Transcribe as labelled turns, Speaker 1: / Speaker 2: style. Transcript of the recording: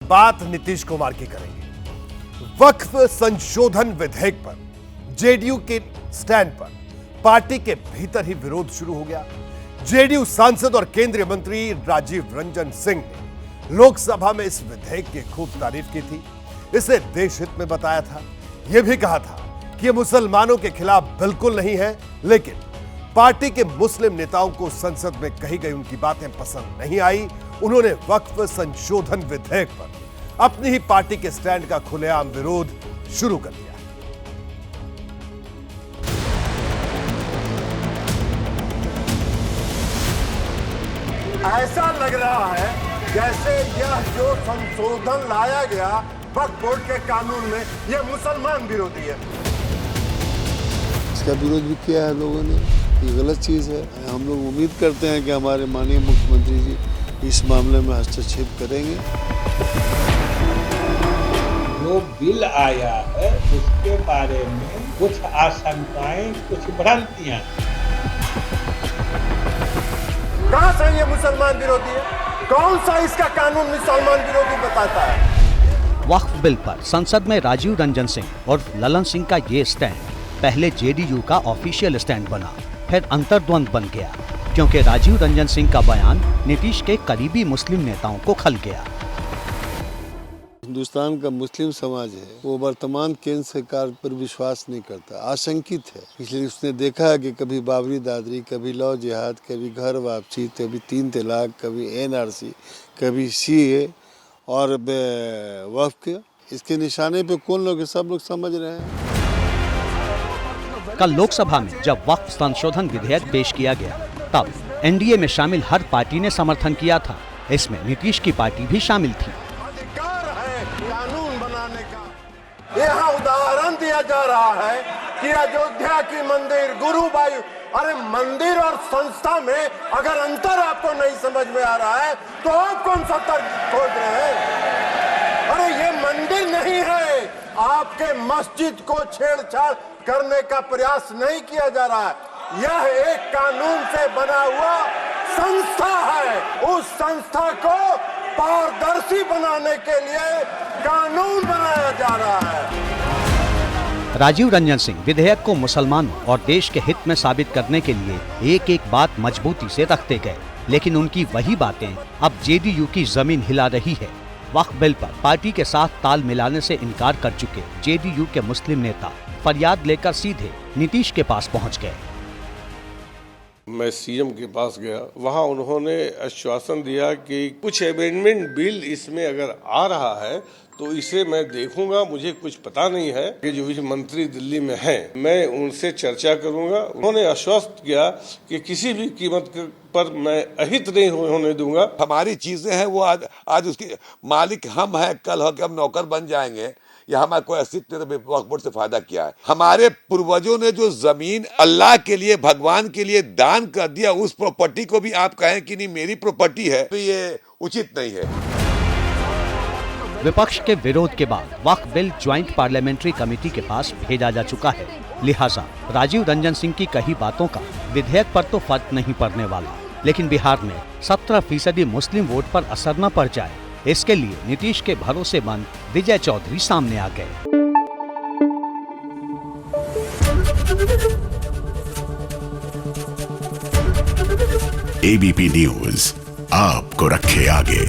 Speaker 1: बात नीतीश कुमार की करेंगे। वक्फ संशोधन विधेयक पर जेडीयू के स्टैंड पर पार्टी के भीतर ही विरोध शुरू हो गया। जेडीयू सांसद और केंद्रीय मंत्री राजीव रंजन सिंह ने लोकसभा में इस विधेयक की खूब तारीफ की थी। इसे देश हित में बताया था। यह भी कहा था कि यह मुसलमानों के खिलाफ बिल्कुल नहीं है, लेकिन पार्टी के मुस्लिम नेताओं को संसद में कही गई उनकी बातें पसंद नहीं आई। उन्होंने वक्फ संशोधन विधेयक पर अपनी ही पार्टी के स्टैंड का खुलेआम विरोध शुरू कर दिया।
Speaker 2: ऐसा लग रहा है जैसे यह जो संशोधन लाया गया वक्फ बोर्ड के कानून में, यह मुसलमान विरोधी है।
Speaker 3: इसका विरोध भी किया है लोगों ने। ये गलत चीज है। हम लोग उम्मीद करते हैं कि हमारे माननीय मुख्यमंत्री जी इस मामले में हस्तक्षेप करेंगे।
Speaker 4: जो बिल आया है उसके बारे में कुछ आशंकाएं, कुछ भ्रांतियां।
Speaker 2: कहां से ये मुसलमान विरोधी है? कौन सा इसका कानून मुसलमान विरोधी बताता है?
Speaker 5: वक्फ बिल पर संसद में राजीव रंजन सिंह और ललन सिंह का ये स्टैंड पहले जेडीयू का ऑफिशियल स्टैंड बना, फिर अंतर्द्वंद बन गया, क्योंकि राजीव रंजन सिंह का बयान नीतीश के करीबी मुस्लिम नेताओं को खल गया।
Speaker 3: हिंदुस्तान का मुस्लिम समाज है, वो वर्तमान केंद्र सरकार पर विश्वास नहीं करता, आशंकित है। इसलिए उसने देखा है कि कभी बाबरी दादरी, कभी लव जिहाद, कभी घर वापसी, कभी 3 तलाक, कभी एनआरसी, कभी सीए और वक्फ के इसके निशाने पे कौन लोग, सब लोग समझ रहे हैं।
Speaker 5: कल लोकसभा में जब वक्फ संशोधन विधेयक पेश किया गया, तब एनडीए में शामिल हर पार्टी ने समर्थन किया था। इसमें नीतीश की पार्टी भी शामिल थी।
Speaker 2: अधिकार है कानून बनाने का। यहाँ उदाहरण दिया जा रहा है कि अयोध्या की मंदिर, गुरुबायू, अरे मंदिर और संस्था में अगर अंतर आपको नहीं समझ में आ रहा है तो आप कौन सा तर्क खोज रहे हैं? अरे ये मंदिर नहीं है। आपके मस्जिद को छेड़छाड़ करने का प्रयास नहीं किया जा रहा है। यह एक कानून से बना हुआ संस्था है। उस संस्था को पारदर्शी बनाने के लिए कानून बनाया जा रहा है।
Speaker 5: राजीव रंजन सिंह विधेयक को मुसलमानों और देश के हित में साबित करने के लिए एक एक बात मजबूती से रखते गए, लेकिन उनकी वही बातें अब जेडीयू की जमीन हिला रही है। वक्फ बिल पर पार्टी के साथ ताल मिलाने से इनकार कर चुके जेडीयू के मुस्लिम नेता फरियाद लेकर सीधे नीतीश के पास पहुंच गए।
Speaker 6: मैं सीएम के पास गया, वहां उन्होंने आश्वासन दिया कि कुछ अमेंडमेंट बिल इसमें अगर आ रहा है तो इसे मैं देखूंगा। मुझे कुछ पता नहीं है कि जो भी मंत्री दिल्ली में हैं, मैं उनसे चर्चा करूंगा। उन्होंने आश्वस्त किया कि किसी भी कीमत पर मैं अहित नहीं होने दूंगा।
Speaker 7: हमारी चीजें हैं, वो आज उसकी मालिक हम हैं, कल होकर हम नौकर बन जाएंगे। या हमारा कोई अस्तित्व वक्फ बोर्ड से फायदा किया है? हमारे पूर्वजों ने जो जमीन अल्लाह के लिए, भगवान के लिए दान कर दिया, उस प्रॉपर्टी को भी आप कहें कि नहीं मेरी प्रॉपर्टी है, तो ये उचित नहीं है।
Speaker 5: विपक्ष के विरोध के बाद वक्फ बिल ज्वाइंट पार्लियामेंट्री कमेटी के पास भेजा जा चुका है। लिहाजा राजीव रंजन सिंह की कही बातों का विधेयक पर तो फर्क नहीं पड़ने वाला, लेकिन बिहार में 17% मुस्लिम वोट पर असर न पड़ जाए, इसके लिए नीतीश के भरोसेमंद विजय चौधरी सामने आ गए।
Speaker 8: एबीपी न्यूज आपको रखे आगे।